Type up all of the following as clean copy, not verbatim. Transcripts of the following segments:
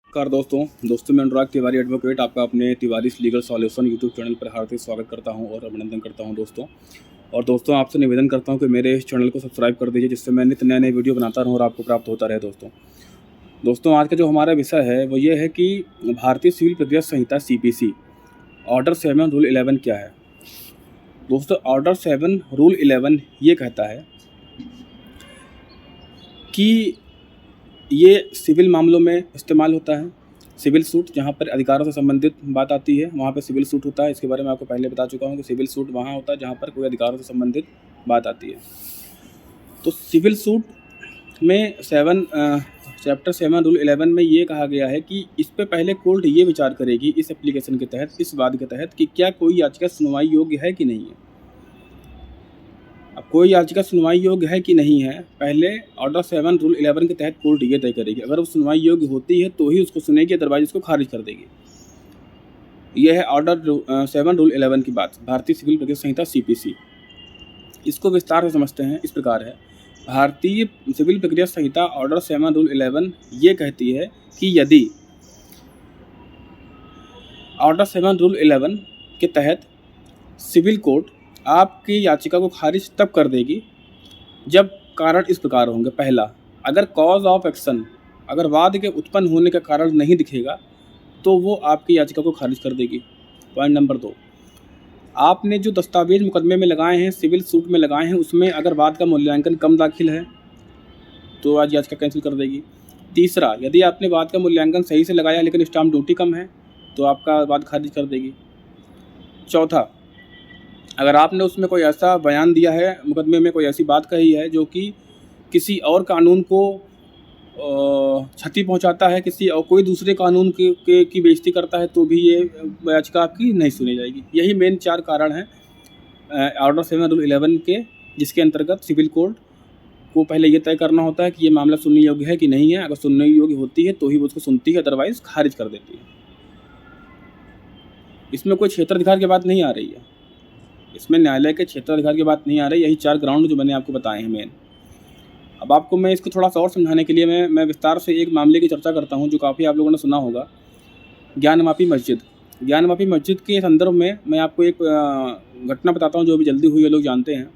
नमस्कार दोस्तों मैं अनुराग तिवारी एडवोकेट आपका अपने Tiwari legal solution YouTube channel पर हार्दिक स्वागत करता हूं और अभिनंदन करता हूं दोस्तों आपसे निवेदन करता हूं कि मेरे इस चैनल को सब्सक्राइब कर दीजिए, जिससे मैं नित्य नए वीडियो बनाता रहूं और आपको प्राप्त होता रहे। दोस्तों आज का जो हमारा विषय है वो ये है कि भारतीय सिविल प्रक्रिया संहिता CPC ऑर्डर 7 रूल 11 क्या है। दोस्तों ऑर्डर 7 रूल 11 ये कहता है कि ये सिविल मामलों में इस्तेमाल होता है। सिविल सूट जहाँ पर अधिकारों से संबंधित बात आती है वहाँ पे सिविल सूट होता है। इसके बारे में आपको पहले बता चुका हूँ कि सिविल सूट वहाँ होता है जहाँ पर कोई अधिकारों से संबंधित बात आती है। तो सिविल सूट में चैप्टर 7 रूल 11 में ये कहा गया है कि इस पे पहले कोर्ट ये विचार करेगी इस एप्लीकेशन के तहत, इस वाद के तहत, कि क्या कोई याचिका सुनवाई योग्य है कि नहीं है। अब कोई याचिका सुनवाई योग्य है कि नहीं है पहले ऑर्डर 7 रूल 11 के तहत कोर्ट ये तय करेगी। अगर वो सुनवाई योग्य होती है तो ही उसको सुनेगी, अदरवाइज उसको खारिज कर देगी। यह है ऑर्डर 7 रूल 11 की बात, भारतीय सिविल प्रक्रिया संहिता CPC। इसको विस्तार से समझते हैं। इस प्रकार है, भारतीय सिविल प्रक्रिया संहिता ऑर्डर 7 रूल 11 ये कहती है कि यदि ऑर्डर 7 रूल 11 के तहत सिविल कोर्ट आपकी याचिका को खारिज तब कर देगी जब कारण इस प्रकार होंगे। पहला, अगर कॉज ऑफ एक्शन, अगर वाद के उत्पन्न होने का कारण नहीं दिखेगा तो वो आपकी याचिका को खारिज कर देगी। पॉइंट नंबर 2, आपने जो दस्तावेज मुकदमे में लगाए हैं, सिविल सूट में लगाए हैं, उसमें अगर वाद का मूल्यांकन कम दाखिल है तो आज याचिका कैंसिल कर देगी। तीसरा, यदि आपने वाद का मूल्यांकन सही से लगाया लेकिन स्टाम्प ड्यूटी कम है तो आपका वाद खारिज कर देगी। चौथा, अगर आपने उसमें कोई ऐसा बयान दिया है, मुकदमे में कोई ऐसी बात कही है जो कि किसी और कानून को क्षति पहुंचाता है, किसी और कोई दूसरे कानून की बेइज्जती करता है, तो भी ये याचिका आपकी नहीं सुनी जाएगी। यही मेन 4 कारण हैं ऑर्डर 7 रूल 11 के, जिसके अंतर्गत सिविल कोर्ट को पहले ये तय करना होता है कि ये मामला सुनने योग्य है कि नहीं है। अगर सुनने योग्य होती है तो ही वो उसको सुनती है, अदरवाइज खारिज कर देती है। इसमें कोई क्षेत्राधिकार की बात नहीं आ रही है, इसमें न्यायालय के क्षेत्राधिकार की बात नहीं आ रही। यही 4 ग्राउंड जो मैंने आपको बताए हैं मेन। अब आपको मैं इसको थोड़ा सा और समझाने के लिए मैं विस्तार से एक मामले की चर्चा करता हूं जो काफ़ी आप लोगों ने सुना होगा। ज्ञानवापी मस्जिद के संदर्भ में मैं आपको एक घटना बताता हूं जो अभी जल्दी हुई है, लोग जानते हैं।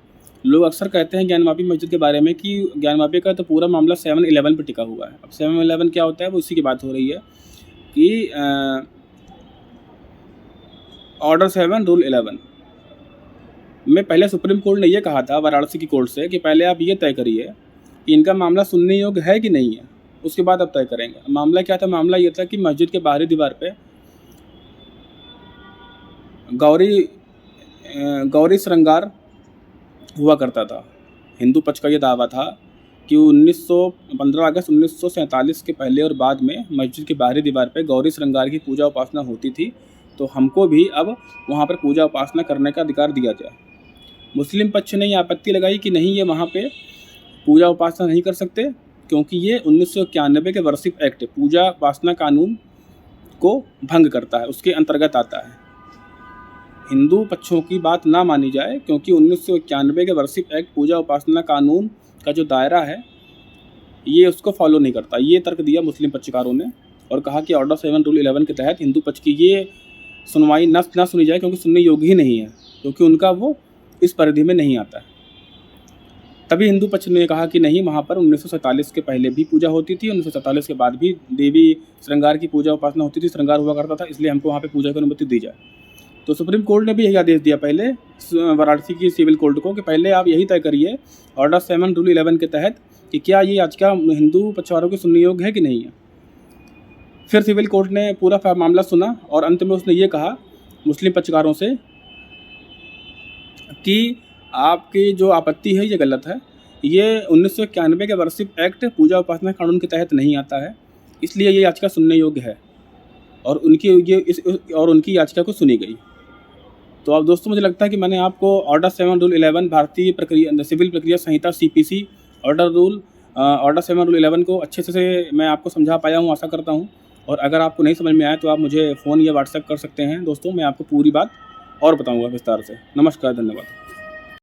लोग अक्सर कहते हैं ज्ञानवापी मस्जिद के बारे में कि ज्ञानवापी का तो पूरा मामला 7-11 पर टिका हुआ है। अब 7-11 क्या होता है वो इसी की बात हो रही है कि ऑर्डर 7 रूल 11 में पहले सुप्रीम कोर्ट ने यह कहा था वाराणसी की कोर्ट से कि पहले आप ये तय करिए कि इनका मामला सुनने योग्य है कि नहीं है, उसके बाद आप तय करेंगे। मामला क्या था? मामला ये था कि मस्जिद के बाहरी दीवार पे गौरी श्रृंगार हुआ करता था। हिंदू पक्ष का ये दावा था कि 15 अगस्त 1947 के पहले और बाद में मस्जिद के बाहरी दीवार पे गौरी श्रृंगार की पूजा उपासना होती थी, तो हमको भी अब वहाँ पर पूजा उपासना करने का अधिकार दिया जाए। मुस्लिम पक्ष ने ये आपत्ति लगाई कि नहीं, ये वहाँ पे पूजा उपासना नहीं कर सकते क्योंकि ये 1991 के वार्षिक एक्ट पूजा उपासना कानून को भंग करता है, उसके अंतर्गत आता है। हिंदू पक्षों की बात ना मानी जाए क्योंकि 1991 के वार्षिक एक्ट पूजा उपासना कानून का जो दायरा है ये उसको फॉलो नहीं करता। ये तर्क दिया मुस्लिम पक्षकारों ने और कहा कि ऑर्डर 7 रूल 11 के तहत हिंदू पक्ष की ये सुनवाई ना सुनी जाए क्योंकि सुनने योग्य ही नहीं है, क्योंकि उनका वो इस परिधि में नहीं आता है। तभी हिंदू पक्ष ने कहा कि नहीं, वहाँ पर 1947 के पहले भी पूजा होती थी, 1947 के बाद भी देवी श्रृंगार की पूजा उपासना होती थी, श्रृंगार हुआ करता था, इसलिए हमको वहाँ पे पूजा की अनुमति दी जाए। तो सुप्रीम कोर्ट ने भी यही आदेश दिया पहले वाराणसी की सिविल कोर्ट को कि पहले आप यही तय करिए ऑर्डर 7 रूल 11 के तहत कि क्या ये याचिका हिंदू पक्षवारों के सुनने योग्य है कि नहीं है। फिर सिविल कोर्ट ने पूरा मामला सुना और अंत में उसने ये कहा मुस्लिम पक्षकारों से कि आपकी जो आपत्ति है ये गलत है, ये 1991 के वार्षिक एक्ट पूजा उपासना कानून के तहत नहीं आता है, इसलिए ये याचिका सुनने योग्य है। और उनकी याचिका को सुनी गई। तो अब दोस्तों मुझे लगता है कि मैंने आपको ऑर्डर 7 रूल 11 भारतीय सिविल प्रक्रिया संहिता CPC ऑर्डर 7 रूल 11 को अच्छे से मैं आपको समझा पाया हूँ, आशा करता हूँ। और अगर आपको नहीं समझ में आया तो आप मुझे फ़ोन या व्हाट्सएप कर सकते हैं। दोस्तों मैं आपको पूरी बात और बताऊँगा विस्तार से। नमस्कार, धन्यवाद।